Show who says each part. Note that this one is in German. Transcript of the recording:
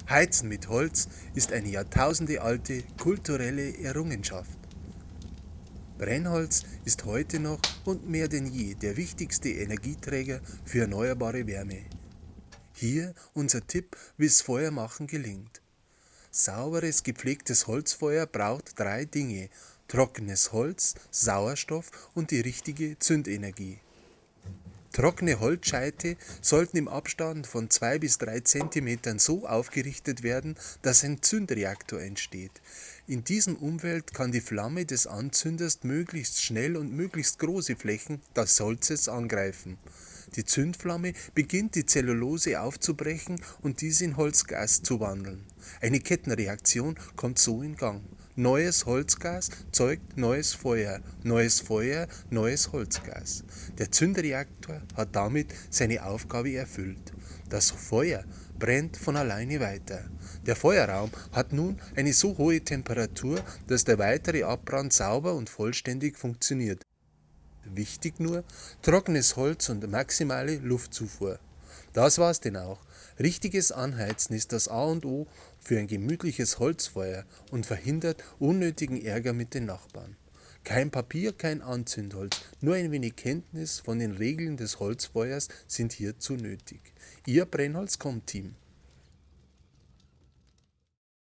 Speaker 1: Heizen mit Holz ist eine jahrtausendealte kulturelle Errungenschaft. Brennholz ist heute noch und mehr denn je der wichtigste Energieträger für erneuerbare Wärme. Hier unser Tipp, wie es Feuermachen gelingt. Sauberes, gepflegtes Holzfeuer braucht 3 Dinge: trockenes Holz, Sauerstoff und die richtige Zündenergie. Trockene Holzscheite sollten im Abstand von 2 bis 3 Zentimetern so aufgerichtet werden, dass ein Zündreaktor entsteht. In diesem Umfeld kann die Flamme des Anzünders möglichst schnell und möglichst große Flächen des Holzes angreifen. Die Zündflamme beginnt die Zellulose aufzubrechen und diese in Holzgas zu wandeln. Eine Kettenreaktion kommt so in Gang. Neues Holzgas zeugt neues Feuer, neues Holzgas. Der Zündreaktor hat damit seine Aufgabe erfüllt. Das Feuer brennt von alleine weiter. Der Feuerraum hat nun eine so hohe Temperatur, dass der weitere Abbrand sauber und vollständig funktioniert. Wichtig nur: trockenes Holz und maximale Luftzufuhr. Das war's denn auch. Richtiges Anheizen ist das A und O für ein gemütliches Holzfeuer und verhindert unnötigen Ärger mit den Nachbarn. Kein Papier, kein Anzündholz, nur ein wenig Kenntnis von den Regeln des Holzfeuers sind hierzu nötig. Ihr Brennholz-Com-Team.